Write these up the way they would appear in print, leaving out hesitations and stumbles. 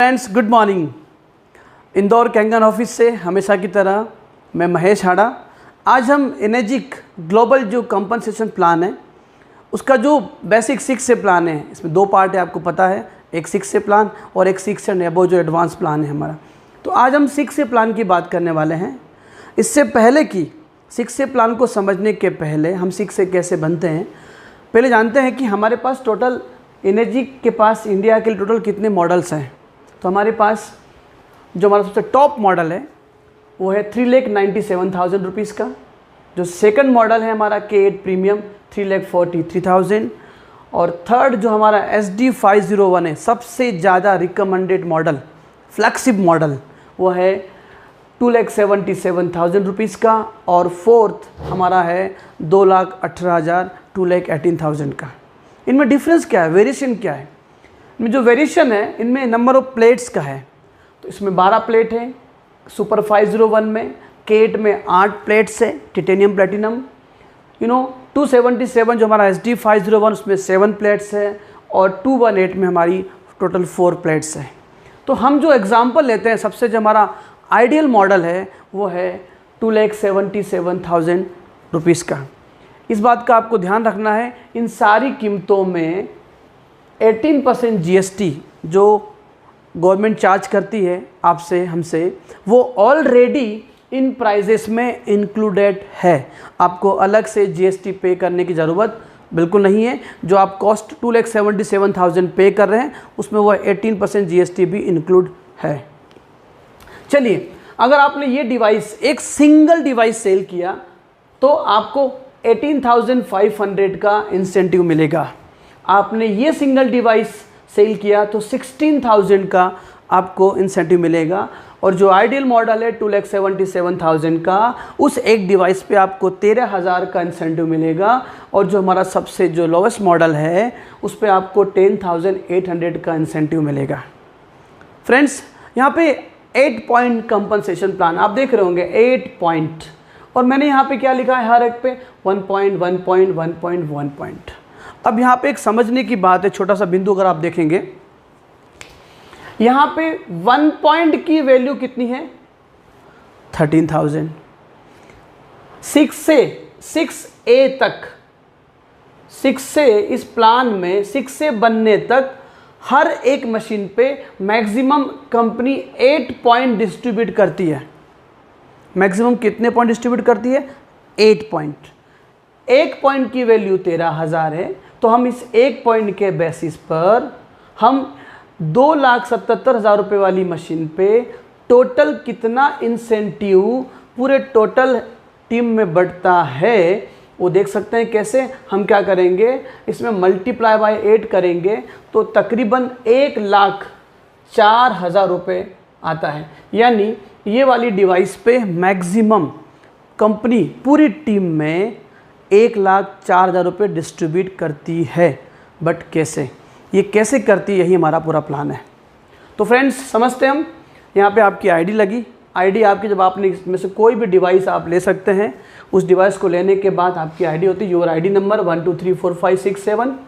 Friends good morning. Indore Kangen office से हमेशा की तरह मैं महेश हाड़ा। आज हम एनर्जिक ग्लोबल जो कंपनसेशन प्लान है उसका जो बेसिक 6 से प्लान है, इसमें 2 पार्ट है, आपको पता है, एक 6 से प्लान और एक 6 एंड अबव जो एडवांस प्लान है हमारा। तो आज हम 6 से प्लान की बात करने वाले हैं। इससे पहले कि 6 से प्लान को समझने के पहले हम 6 से कैसे बनते हैं, पहले जानते हैं कि हमारे पास टोटल एनर्जिक के पास इंडिया के टोटल कितने मॉडल्स हैं। तो हमारे पास जो हमारा सबसे टॉप मॉडल है वो है 3,97,000 रुपीज़ का। जो सेकंड मॉडल है हमारा K8 प्रीमियम 3,43,000 और थर्ड जो हमारा SD501 है, सबसे ज़्यादा रिकमेंडेड मॉडल, फ्लैगशिप मॉडल, वो है 2,77,000 रुपीज़ का। और फोर्थ हमारा है 2,18,000 2,18,000 का। इनमें डिफरेंस क्या है, वेरिएशन क्या है? इनमें जो वेरिएशन है इनमें नंबर ऑफ प्लेट्स का है। तो इसमें 12 प्लेट है सुपर 501 में, K8 में 8 प्लेट्स है टिटेनियम प्लेटिनम। 277 जो हमारा SD501 उसमें 7 प्लेट्स है और 218 में हमारी टोटल 4 प्लेट्स है। तो हम जो एग्जांपल लेते हैं, सबसे जो हमारा आइडियल मॉडल है वो है 2,77,000 रुपीज़ का। इस बात का आपको ध्यान रखना है, इन सारी कीमतों में 18% GST जो गवर्नमेंट चार्ज करती है आपसे, हमसे, वो ऑलरेडी इन प्राइजेस में इंक्लूडेड है। आपको अलग से GST पे करने की ज़रूरत बिल्कुल नहीं है। जो आप कॉस्ट 2,77,000 पे कर रहे हैं उसमें वो 18% GST भी इंक्लूड है। चलिए, अगर आपने ये डिवाइस, एक सिंगल डिवाइस सेल किया तो आपको 18,500 का इंसेंटिव मिलेगा। आपने ये सिंगल डिवाइस सेल किया तो 16,000 का आपको इंसेंटिव मिलेगा। और जो आइडियल मॉडल है 2,77,000 का, उस एक डिवाइस पे आपको 13,000 का इंसेंटिव मिलेगा। और जो हमारा सबसे जो लोवेस्ट मॉडल है उस पे आपको 10,800 का इंसेंटिव मिलेगा। फ्रेंड्स, यहाँ पे 8 पॉइंट कंपनसेशन प्लान आप देख रहे होंगे, 8 पॉइंट। और मैंने यहाँ पे क्या लिखा है, हर एक पे 1 पॉइंट 1 पॉइंट 1 पॉइंट 1 पॉइंट। अब यहाँ पे एक समझने की बात है, छोटा सा बिंदु अगर आप देखेंगे, यहाँ पे 1 पॉइंट की वैल्यू कितनी है, 13,000। 6 से 6A तक, 6 से इस प्लान में 6 से बनने तक हर एक मशीन पे मैक्सिमम कंपनी 8 पॉइंट डिस्ट्रीब्यूट करती है। मैक्सिमम कितने पॉइंट डिस्ट्रीब्यूट करती है? 8 पॉइंट। 1 पॉइंट की वैल्यू 13,000 है, तो हम इस 1 पॉइंट के बेसिस पर हम 2,77,000 रुपये वाली मशीन पे टोटल कितना इंसेंटिव पूरे टोटल टीम में बढ़ता है वो देख सकते हैं। कैसे? हम क्या करेंगे, इसमें मल्टीप्लाई बाय 8 करेंगे तो तकरीबन 1,04,000 रुपये आता है। यानी ये वाली डिवाइस पे मैक्सिमम कंपनी पूरी टीम में 1,04,000 रुपये डिस्ट्रीब्यूट करती है। बट कैसे, ये कैसे करती है, यही हमारा पूरा प्लान है। तो फ्रेंड्स, समझते हैं हम। यहाँ पे आपकी आईडी लगी। आईडी आपकी, जब आपने इसमें से कोई भी डिवाइस आप ले सकते हैं, उस डिवाइस को लेने के बाद आपकी आईडी होती है योर आईडी नंबर 1 2 3 4 5 6 7।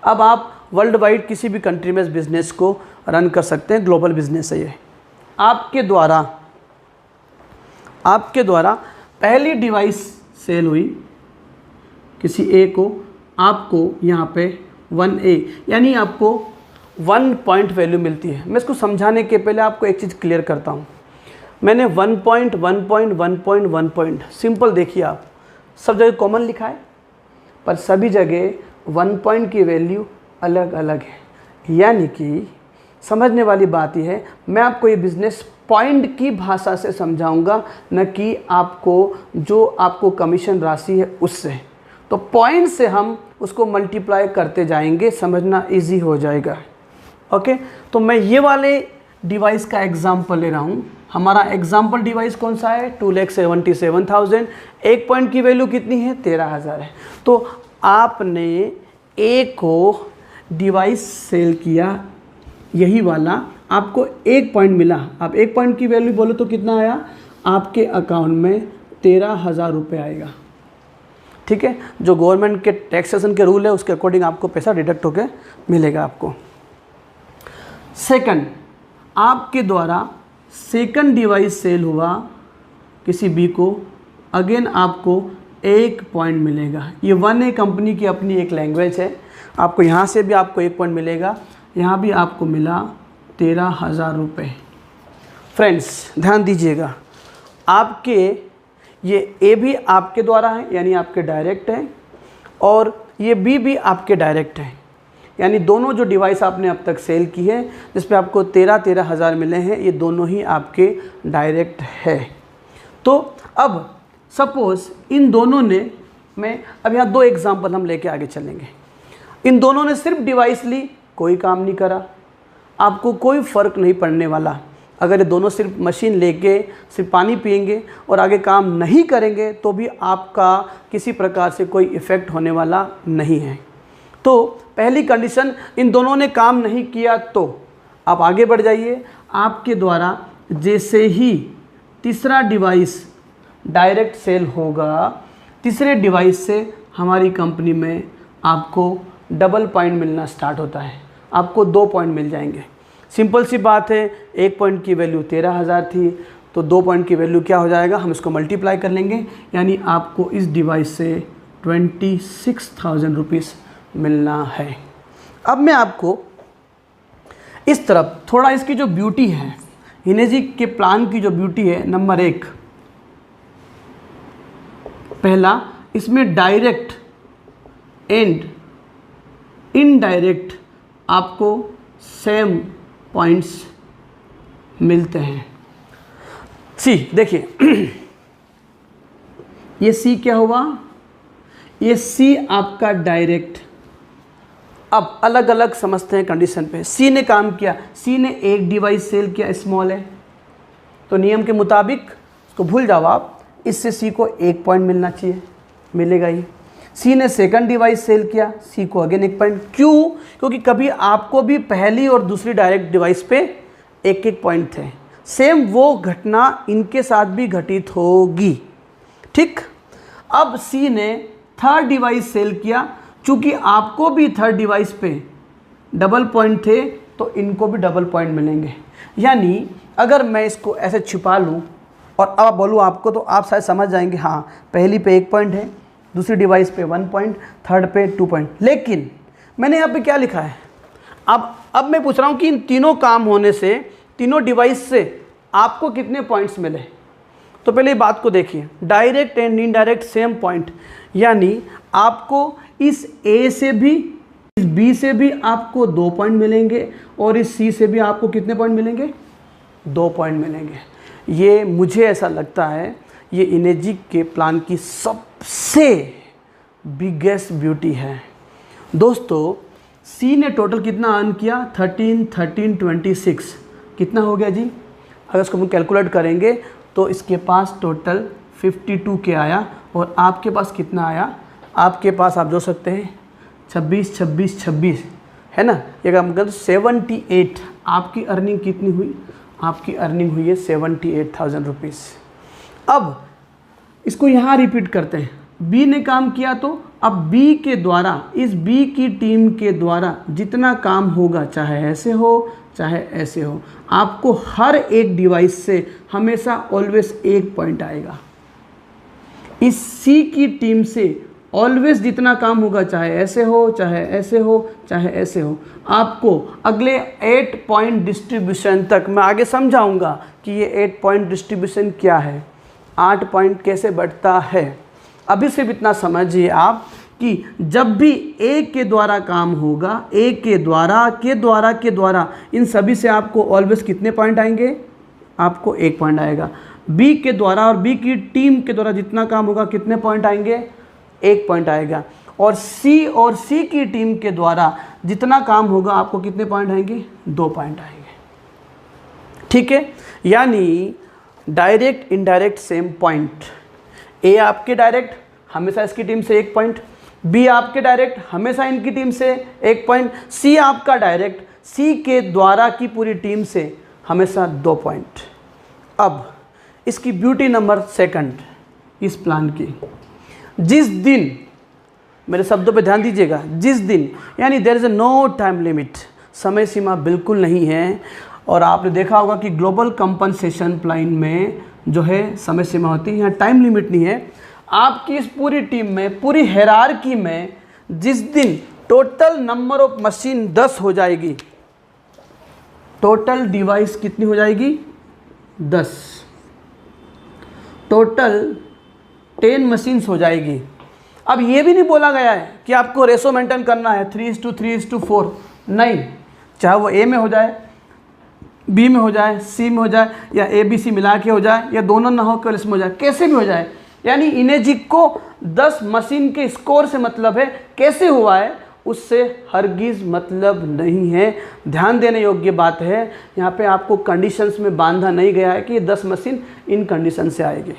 अब आप वर्ल्ड वाइड किसी भी कंट्री में इस बिज़नेस को रन कर सकते हैं। ग्लोबल बिजनेस है ये। आपके द्वारा पहली डिवाइस सेल हुई किसी ए को, आपको यहाँ पे 1A यानी आपको 1 पॉइंट वैल्यू मिलती है। मैं इसको समझाने के पहले आपको एक चीज़ क्लियर करता हूँ। मैंने 1 point 1 point 1 point 1 point simple देखिए, आप सब जगह कॉमन लिखा है, पर सभी जगह 1 पॉइंट की वैल्यू अलग अलग है। यानी कि समझने वाली बात यह है, मैं आपको ये बिज़नेस पॉइंट की भाषा से समझाऊंगा, न कि आपको जो आपको कमीशन राशि है उससे। तो पॉइंट से हम उसको मल्टीप्लाई करते जाएंगे, समझना इजी हो जाएगा। ओके, तो मैं ये वाले डिवाइस का एग्जांपल ले रहा हूँ। हमारा एग्जांपल डिवाइस कौन सा है? 2,77,000। 1 पॉइंट की वैल्यू कितनी है? 13,000 है। तो आपने ए को डिवाइस सेल किया, यही वाला, आपको 1 पॉइंट मिला। आप 1 पॉइंट की वैल्यू बोलो तो कितना आया आपके अकाउंट में? 13,000 रुपये आएगा। ठीक है, जो गवर्नमेंट के टैक्सेशन के रूल है उसके अकॉर्डिंग आपको पैसा डिडक्ट होकर मिलेगा आपको। सेकंड, आपके द्वारा सेकंड डिवाइस सेल हुआ किसी बी को, अगेन आपको 1 पॉइंट मिलेगा। ये 1A कंपनी की अपनी एक लैंग्वेज है। आपको यहाँ से भी आपको 1 पॉइंट मिलेगा, यहाँ भी आपको मिला 13,000 रुपये। फ्रेंड्स ध्यान दीजिएगा, आपके ये ए भी आपके द्वारा है यानी आपके डायरेक्ट है, और ये बी भी आपके डायरेक्ट है, यानी दोनों जो डिवाइस आपने अब तक सेल की है जिस पे आपको 13,000 मिले हैं, ये दोनों ही आपके डायरेक्ट है। तो अब सपोज़ इन दोनों ने, मैं अब यहाँ 2 एग्जांपल हम लेके आगे चलेंगे। इन दोनों ने सिर्फ डिवाइस ली, कोई काम नहीं करा, आपको कोई फ़र्क नहीं पड़ने वाला। अगर ये दोनों सिर्फ मशीन लेके सिर्फ पानी पिएंगे और आगे काम नहीं करेंगे तो भी आपका किसी प्रकार से कोई इफ़ेक्ट होने वाला नहीं है। तो पहली कंडीशन, इन दोनों ने काम नहीं किया तो आप आगे बढ़ जाइए। आपके द्वारा जैसे ही तीसरा डिवाइस डायरेक्ट सेल होगा, तीसरे डिवाइस से हमारी कंपनी में आपको डबल पॉइंट मिलना स्टार्ट होता है, आपको 2 पॉइंट मिल जाएंगे। सिंपल सी बात है, 1 पॉइंट की वैल्यू 13,000 थी, तो 2 पॉइंट की वैल्यू क्या हो जाएगा, हम इसको मल्टीप्लाई कर लेंगे, यानी आपको इस डिवाइस से 26,000 रुपीज़ मिलना है। अब मैं आपको इस तरफ थोड़ा इसकी जो ब्यूटी है, हिनेजी के प्लान की जो ब्यूटी है, नंबर 1, पहला इसमें डायरेक्ट एंड इनडायरेक्ट आपको सेम पॉइंट्स मिलते हैं। सी देखिए ये सी क्या हुआ, ये सी आपका डायरेक्ट। अब अलग अलग समझते हैं कंडीशन पे। सी ने काम किया, सी ने एक डिवाइस सेल किया, स्मॉल है, तो नियम के मुताबिक इसको भूल जाओ आप, इससे सी को 1 पॉइंट मिलना चाहिए, मिलेगा ही। सी ने सेकंड डिवाइस सेल किया, सी को अगेन 1 पॉइंट। क्यों? क्योंकि कभी आपको भी पहली और दूसरी डायरेक्ट डिवाइस पे 1-1 पॉइंट थे। सेम वो घटना इनके साथ भी घटित होगी, ठीक। अब सी ने थर्ड डिवाइस सेल किया, चूंकि आपको भी थर्ड डिवाइस पे डबल पॉइंट थे तो इनको भी डबल पॉइंट मिलेंगे। यानी अगर मैं इसको ऐसे छिपा लूँ और अब बोलूँ आपको, तो आप शायद समझ जाएंगे, हाँ पहली पे 1 पॉइंट है, दूसरी डिवाइस पे 1 पॉइंट, थर्ड पे 2 पॉइंट। लेकिन मैंने यहाँ पे क्या लिखा है, अब मैं पूछ रहा हूँ कि इन तीनों काम होने से, तीनों डिवाइस से आपको कितने पॉइंट्स मिले। तो पहले बात को देखिए, direct and indirect same point, यानी आपको इस ए से भी, इस बी से भी आपको 2 पॉइंट मिलेंगे, और इस सी से भी आपको कितने पॉइंट मिलेंगे, 2 पॉइंट मिलेंगे। ये मुझे ऐसा लगता है ये हिनेजी के प्लान की सबसे बिगेस्ट ब्यूटी है। दोस्तों सी ने टोटल कितना अर्न किया, 13, 26 कितना हो गया जी। अगर इसको हम कैलकुलेट करेंगे तो इसके पास टोटल 52 के आया, और आपके पास कितना आया, आपके पास आप जो सकते हैं 26 है ना, ये काम कर 78। आपकी अर्निंग कितनी हुई, आपकी अर्निंग हुई है 78,000 रुपीज़। अब इसको यहाँ रिपीट करते हैं, बी ने काम किया, तो अब बी के द्वारा, इस बी की टीम के द्वारा जितना काम होगा, चाहे ऐसे हो चाहे ऐसे हो, आपको हर एक डिवाइस से हमेशा ऑलवेज 1 पॉइंट आएगा। इस सी की टीम से ऑलवेज जितना काम होगा, चाहे ऐसे हो चाहे ऐसे हो चाहे ऐसे हो, आपको अगले 8 पॉइंट डिस्ट्रीब्यूशन तक मैं आगे समझाऊंगा कि ये 8 पॉइंट डिस्ट्रीब्यूशन क्या है, 8 पॉइंट कैसे बढ़ता है। अभी सिर्फ इतना समझिए आप कि जब भी ए के द्वारा काम होगा, ए के द्वारा इन सभी से आपको ऑलवेज कितने पॉइंट आएंगे, आपको 1 पॉइंट आएगा। बी के द्वारा और बी की टीम के द्वारा जितना काम होगा, कितने पॉइंट आएंगे, 1 पॉइंट आएगा। और सी की टीम के द्वारा जितना काम होगा, आपको कितने पॉइंट आएंगे, 2 पॉइंट आएंगे, ठीक है। यानी डायरेक्ट इनडायरेक्ट सेम पॉइंट। ए आपके डायरेक्ट, हमेशा इसकी टीम से 1 पॉइंट, बी आपके डायरेक्ट, हमेशा इनकी टीम से 1 पॉइंट, सी आपका डायरेक्ट, सी के द्वारा की पूरी टीम से हमेशा 2 पॉइंट। अब इसकी ब्यूटी नंबर 2 इस प्लान की, जिस दिन, मेरे शब्दों पे ध्यान दीजिएगा, जिस दिन, यानी there is no time limit, समय सीमा बिल्कुल नहीं है, और आपने देखा होगा कि ग्लोबल कंपनसेशन प्लान में जो है समय सीमा होती है, यहाँ टाइम लिमिट नहीं है। आपकी इस पूरी टीम में, पूरी हायरार्की में जिस दिन टोटल नंबर ऑफ मशीन 10 हो जाएगी, टोटल डिवाइस कितनी हो जाएगी 10, टोटल 10 मशीन्स हो जाएगी। अब ये भी नहीं बोला गया है कि आपको रेशो मेंटेन करना है 3:3:4, नहीं, चाहे वो ए में हो जाए, बी में हो जाए, सी में हो जाए, या ए बी सी मिला के हो जाए, या दोनों ना हो केवल इसमें हो जाए, कैसे भी हो जाए। यानी इनेजिक को 10 मशीन के स्कोर से मतलब है, कैसे हुआ है उससे हरगिज मतलब नहीं है। ध्यान देने योग्य बात है, यहाँ पे आपको कंडीशंस में बांधा नहीं गया है कि ये 10 मशीन इन कंडीशन से आएगी।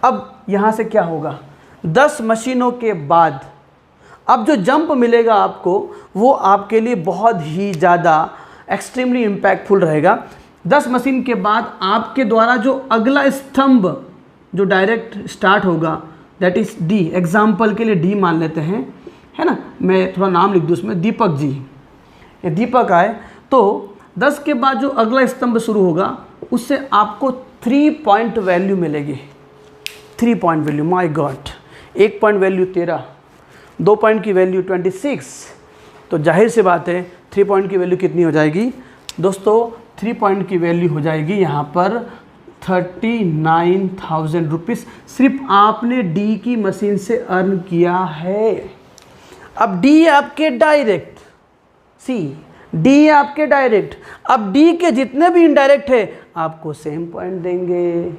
अब यहाँ से क्या होगा, 10 मशीनों के बाद अब जो जंप मिलेगा आपको, वो आपके लिए बहुत ही ज़्यादा एक्सट्रीमली इम्पैक्टफुल रहेगा। 10 मशीन के बाद आपके द्वारा जो अगला स्तंभ जो डायरेक्ट स्टार्ट होगा, दैट इज़ डी, एग्जाम्पल के लिए डी मान लेते हैं, है ना, मैं थोड़ा नाम लिख दूँ उसमें, दीपक जी, ये दीपक आए तो 10 के बाद जो अगला स्तंभ शुरू होगा उससे आपको 3 पॉइंट वैल्यू मिलेगी। 3 point value, my God, 1 point value 13, 2 point की वैल्यू 26, तो जाहिर सी बात है 3 पॉइंट की वैल्यू कितनी हो जाएगी दोस्तों, 3 पॉइंट की वैल्यू हो जाएगी यहाँ पर 39,000 रुपीज़, सिर्फ आपने डी की मशीन से अर्न किया है। अब डी आपके डायरेक्ट, सी डी आपके डायरेक्ट, अब डी के जितने भी इनडायरेक्ट है आपको सेम पॉइंट देंगे।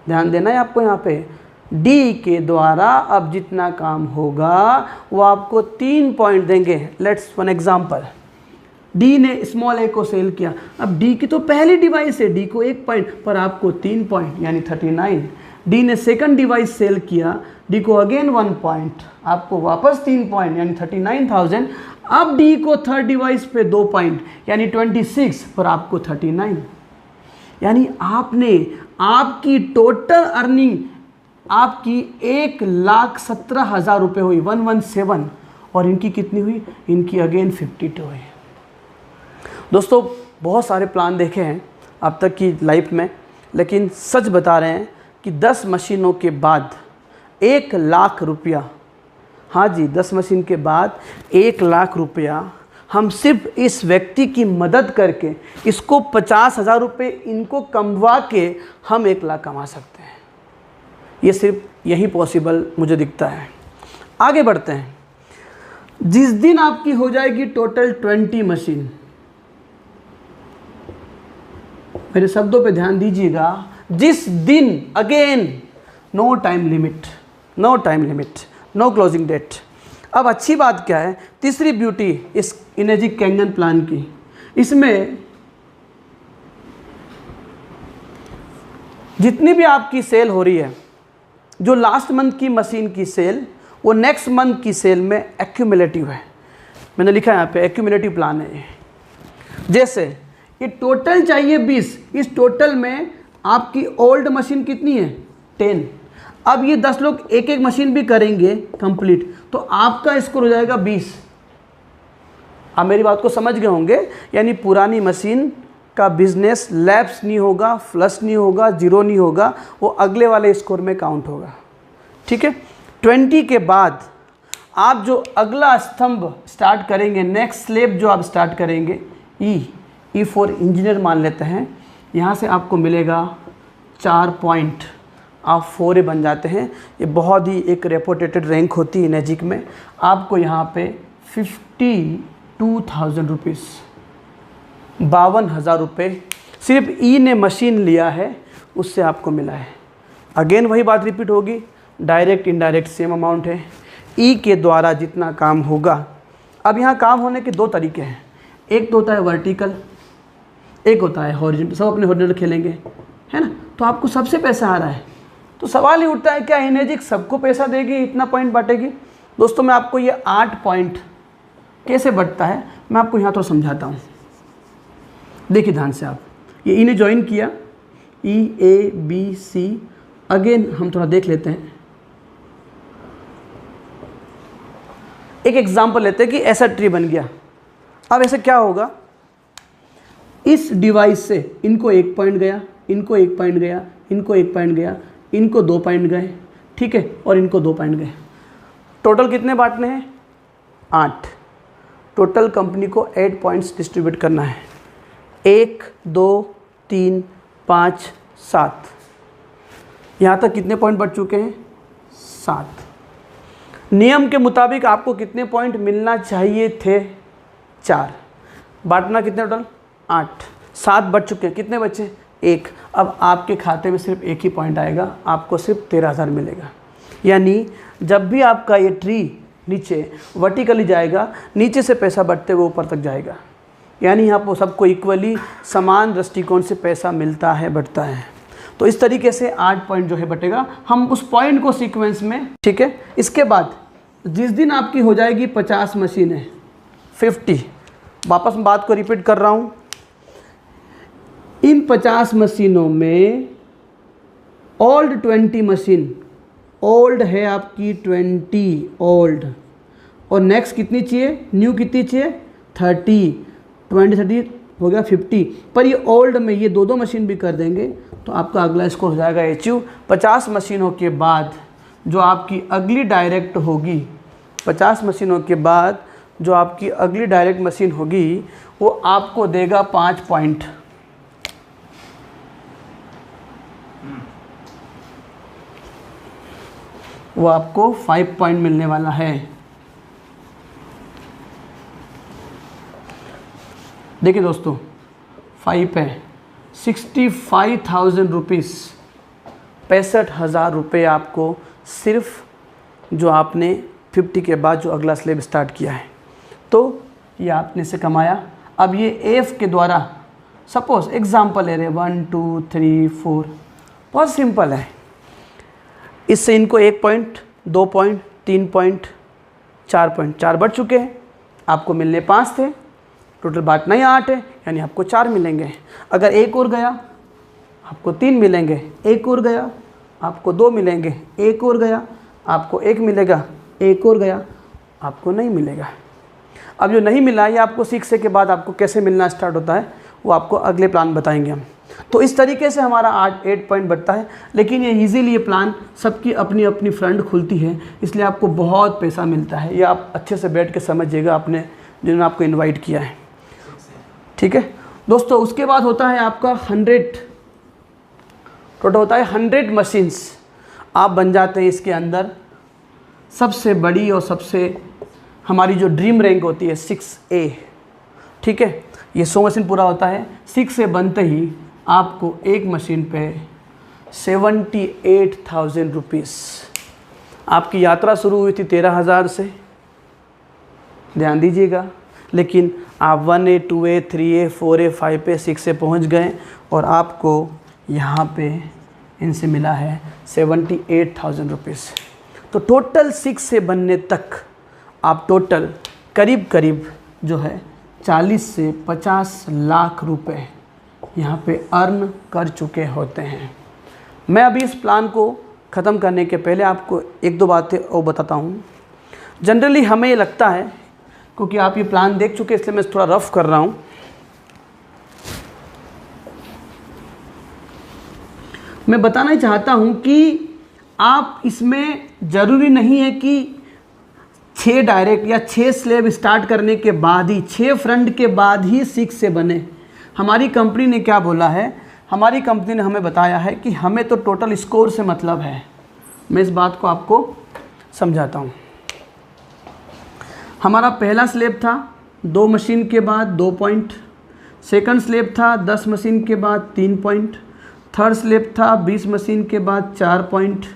ध्यान देना है आपको, यहाँ पे डी के द्वारा अब जितना काम होगा वो आपको 3 पॉइंट देंगे। लेट्स वन एग्जांपल, डी ने स्मॉल ए को सेल किया, अब डी की तो पहली डिवाइस है, डी को 1 पॉइंट पर आपको 3 पॉइंट यानी 39। डी ने सेकंड डिवाइस सेल किया, डी को अगेन 1 पॉइंट, आपको वापस 3 पॉइंट यानी 39,000। अब डी को थर्ड डिवाइस पे 2 पॉइंट यानी 26 पर आपको 39, यानी आपने आपकी टोटल अर्निंग आपकी 1,17,000 रुपये हुई, 117, और इनकी कितनी हुई, इनकी अगेन 52 हुई। दोस्तों बहुत सारे प्लान देखे हैं अब तक की लाइफ में, लेकिन सच बता रहे हैं कि 10 मशीनों के बाद 1,00,000 रुपया, हाँ जी 10 मशीन के बाद 1,00,000 रुपया हम सिर्फ इस व्यक्ति की मदद करके, इसको 50,000 रुपये इनको कमवा के हम 1,00,000 कमा सकते हैं। ये सिर्फ यही पॉसिबल मुझे दिखता है। आगे बढ़ते हैं, जिस दिन आपकी हो जाएगी टोटल 20 मशीन, मेरे शब्दों पे ध्यान दीजिएगा, जिस दिन, again no time limit, no time limit, no closing date. अब अच्छी बात क्या है, तीसरी ब्यूटी इस इनेजिक कैंगन प्लान की, इसमें जितनी भी आपकी सेल हो रही है, जो लास्ट मंथ की मशीन की सेल वो नेक्स्ट मंथ की सेल में एक्यूमुलेटिव है। मैंने लिखा है यहाँ पे एक्यूमुलेटिव प्लान है। जैसे ये टोटल चाहिए 20, इस टोटल में आपकी ओल्ड मशीन कितनी है 10, अब ये 10 लोग एक एक मशीन भी करेंगे कंप्लीट, तो आपका स्कोर हो जाएगा 20। आप मेरी बात को समझ गए होंगे, यानी पुरानी मशीन का बिजनेस लैप्स नहीं होगा, फ्लश नहीं होगा, जीरो नहीं होगा, वो अगले वाले स्कोर में काउंट होगा। ठीक है, 20 के बाद आप जो अगला स्तंभ स्टार्ट करेंगे, नेक्स्ट स्लेब जो आप स्टार्ट करेंगे, ई फॉर इंजीनियर मान लेते हैं, यहाँ से आपको मिलेगा 4 पॉइंट, आप 4A बन जाते हैं। ये बहुत ही एक रेपुटेटेड रैंक होती है इनेजिक में। आपको यहाँ पे 52,000 रुपीज़, 52,000 रुपये सिर्फ ई ने मशीन लिया है उससे आपको मिला है। अगेन वही बात रिपीट होगी, डायरेक्ट इनडायरेक्ट सेम अमाउंट है, ई के द्वारा जितना काम होगा। अब यहाँ काम होने के 2 तरीके हैं, एक तो होता है वर्टिकल, एक होता है हॉरिजॉन्टल। सब अपने हॉरिजॉन्टल खेलेंगे, है ना, तो आपको सबसे पैसा आ रहा है, तो सवाल ही उठता है क्या इनेजिक सबको पैसा देगी, इतना पॉइंट बांटेगी। दोस्तों मैं आपको ये 8 पॉइंट कैसे बढ़ता है मैं आपको यहाँ थोड़ा समझाता हूँ। देखिए ध्यान से आप, ये ई ने ज्वाइन किया, EABC, अगेन हम थोड़ा देख लेते हैं। एक एग्जांपल लेते हैं कि ऐसा ट्री बन गया। अब ऐसे क्या होगा, इस डिवाइस से इनको 1 पॉइंट गया, इनको 1 पॉइंट गया, इनको 1 पॉइंट गया, इनको 2 पॉइंट गए, ठीक है, और इनको 2 पॉइंट गए। टोटल कितने बांटने हैं? 8। टोटल कंपनी को 8 पॉइंट्स डिस्ट्रीब्यूट करना है। 1 2 3 5 7, यहाँ तक कितने पॉइंट बढ़ चुके हैं? 7। नियम के मुताबिक आपको कितने पॉइंट मिलना चाहिए थे? 4। बांटना कितने टोटल? 8। 7 बढ़ चुके हैं, कितने बचे? 1। अब आपके खाते में सिर्फ 1 ही पॉइंट आएगा, आपको सिर्फ 13,000 मिलेगा। यानी जब भी आपका ये ट्री नीचे वर्टिकली जाएगा, नीचे से पैसा बढ़ते हुए ऊपर तक जाएगा। यानी यहाँ पर सबको इक्वली समान दृष्टिकोण से पैसा मिलता है, बढ़ता है। तो इस तरीके से 8 पॉइंट जो है बटेगा। हम उस पॉइंट को सीक्वेंस में, ठीक है। इसके बाद जिस दिन आपकी हो जाएगी 50 मशीनें, 50, वापस बात को रिपीट कर रहा हूँ, इन 50 मशीनों में ओल्ड 20 मशीन, ओल्ड है आपकी 20 ओल्ड, और नेक्स्ट कितनी चाहिए? न्यू कितनी चाहिए? 30, 20 30 हो गया 50। पर ये ओल्ड में ये 2 मशीन भी कर देंगे तो आपका अगला स्कोर हो जाएगा अचीव। 50 मशीनों के बाद जो आपकी अगली डायरेक्ट होगी, 50 मशीनों के बाद जो आपकी अगली डायरेक्ट मशीन होगी वो आपको देगा 5 पॉइंट। वो आपको 5 पॉइंट मिलने वाला है। देखिए दोस्तों, 5 है 65,000 रुपीज़, 65,000 रुपये आपको सिर्फ जो आपने 50 के बाद जो अगला स्लेब स्टार्ट किया है, तो ये आपने से कमाया। अब ये एफ के द्वारा सपोज एग्जाम्पल ले रहे 1 2 3 4, बहुत सिंपल है। इससे इनको 1 पॉइंट, 2 पॉइंट, 3 पॉइंट, 4 पॉइंट, 4 बढ़ चुके हैं। आपको मिलने 5 थे, टोटल बांटना ही 8 है, यानी आपको 4 मिलेंगे। अगर 1 और गया आपको 3 मिलेंगे, 1 और गया आपको 2 मिलेंगे, 1 और गया आपको 1 मिलेगा, 1 और गया आपको नहीं मिलेगा। अब जो नहीं मिला ये आपको सीखने के बाद आपको कैसे मिलना स्टार्ट होता है वो आपको अगले प्लान बताएंगे हम। तो इस तरीके से हमारा 8 पॉइंट बढ़ता है। लेकिन ये ईजीली ये प्लान सबकी अपनी अपनी फ्रंट खुलती है, इसलिए आपको बहुत पैसा मिलता है। ये आप अच्छे से बैठ के समझिएगा, आपने जिन्होंने आपको इनवाइट किया है, ठीक है दोस्तों। उसके बाद होता है आपका 100, टोटल होता है 100 मशीन्स। आप बन जाते हैं इसके अंदर सबसे बड़ी और सबसे हमारी जो ड्रीम रैंक होती है 6A, ठीक है। ये 100 मशीन पूरा होता है। 6 से बनते ही आपको एक मशीन पे 78,000 रुपीज़। आपकी यात्रा शुरू हुई थी 13,000 से, ध्यान दीजिएगा, लेकिन आप 1A 2A 3A 4A 5A 6A पहुंच गए और आपको यहाँ पे इनसे मिला है 78,000 रुपीज़। तो टोटल 6 से बनने तक आप टोटल करीब करीब जो है 40 से 50 लाख रुपए यहाँ पे अर्न कर चुके होते हैं। मैं अभी इस प्लान को ख़त्म करने के पहले आपको 1-2 बातें और बताता हूँ। जनरली हमें ये लगता है, क्योंकि आप ये प्लान देख चुके इसलिए मैं थोड़ा रफ कर रहा हूँ। मैं बताना चाहता हूँ कि आप इसमें ज़रूरी नहीं है कि 6 डायरेक्ट या 6 स्लेब स्टार्ट करने के बाद ही, 6 फ्रंट के बाद ही 6 से बने। हमारी कंपनी ने क्या बोला है, हमारी कंपनी ने हमें बताया है कि हमें तो टोटल स्कोर से मतलब है। मैं इस बात को आपको समझाता हूँ। हमारा पहला स्लेब था 2 मशीन के बाद 2 पॉइंट, सेकंड स्लेब था 10 मशीन के बाद 3 पॉइंट, थर्ड स्लेब था 20 मशीन के बाद 4 पॉइंट,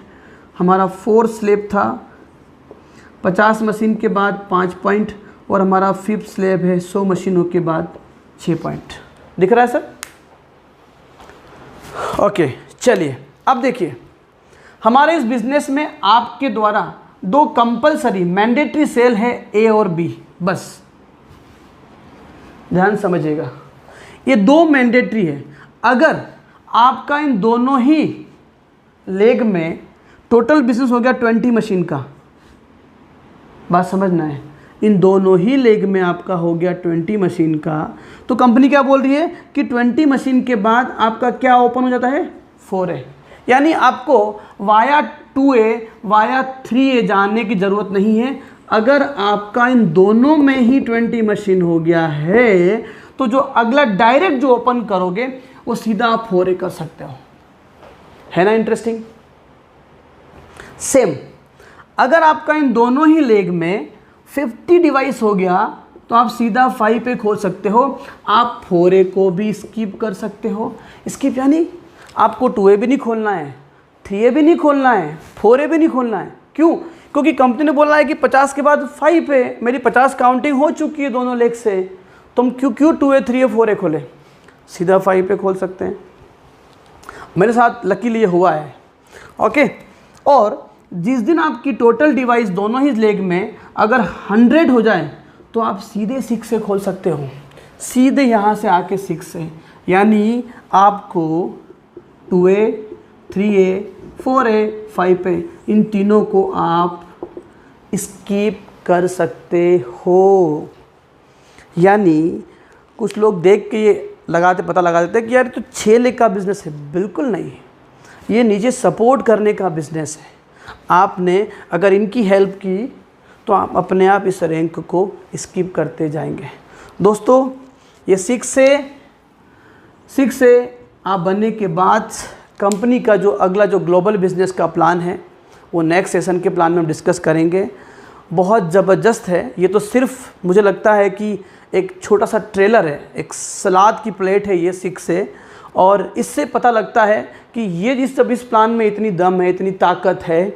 हमारा फोर्थ स्लेब था 50 मशीन के बाद 5 पॉइंट, और हमारा फिफ्थ स्लेब है 100 मशीनों के बाद 6 पॉइंट। दिख रहा है सर? ओके, चलिए अब देखिए, हमारे इस बिजनेस में आपके द्वारा 2 कंपलसरी मैंडेटरी सेल है, A और B, बस ध्यान समझिएगा। ये 2 मैंडेटरी है। अगर आपका इन दोनों ही लेग में टोटल बिजनेस हो गया 20 मशीन का, बात समझना है, इन दोनों ही लेग में आपका हो गया 20 मशीन का। तो कंपनी क्या बोल रही है कि 20 मशीन के बाद आपका क्या ओपन हो जाता है, 4A। यानी आपको वाया 2A वाया 3A जाने की ज़रूरत नहीं है। अगर आपका इन दोनों में ही 20 मशीन हो गया है तो जो अगला डायरेक्ट जो ओपन करोगे वो सीधा आप 4A कर सकते हो। है ना इंटरेस्टिंग। सेम अगर आपका इन दोनों ही लेग में 50 डिवाइस हो गया तो आप सीधा 5 पे खोल सकते हो। आप 4A को भी स्किप कर सकते हो। स्किप यानी आपको 2A भी नहीं खोलना है, 3A भी नहीं खोलना है, 4A भी नहीं खोलना है। क्यों? क्योंकि कंपनी ने बोला है कि 50 के बाद 5 पे, मेरी 50 काउंटिंग हो चुकी है दोनों लेग से, तुम क्यों 2A 3A 4A खोले, सीधा 5 पे खोल सकते हैं। मेरे साथ लकीली ये हुआ है। ओके, और जिस दिन आपकी टोटल डिवाइस दोनों ही लेग में अगर 100 हो जाए तो आप सीधे 6 से खोल सकते हो, सीधे यहाँ से आके 6 से। यानी आपको 2A 3A 4A 5 पे इन तीनों को आप स्किप कर सकते हो। यानी कुछ लोग देख के ये पता लगा देते हैं कि यार तो 6 लेग का बिजनेस है। बिल्कुल नहीं, ये नीचे सपोर्ट करने का बिजनेस है। आपने अगर इनकी हेल्प की तो आप अपने आप इस रैंक को स्किप करते जाएंगे। दोस्तों ये 6 से आप बनने के बाद कंपनी का जो अगला जो ग्लोबल बिजनेस का प्लान है वो नेक्स्ट सेशन के प्लान में हम डिस्कस करेंगे। बहुत ज़बरदस्त है। ये तो सिर्फ मुझे लगता है कि एक छोटा सा ट्रेलर है, एक सलाद की प्लेट है ये 6 से। और इससे पता लगता है कि ये जब इस प्लान में इतनी दम है, इतनी ताकत है,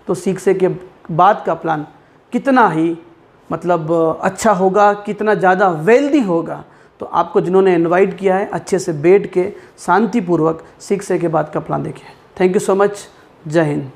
तो 6 के बाद का प्लान कितना ही मतलब अच्छा होगा, कितना ज़्यादा वेल्दी होगा। तो आपको जिन्होंने इनवाइट किया है अच्छे से बैठ के शांतिपूर्वक 6 के बाद का प्लान देखिए। Thank you so much. जय हिंद।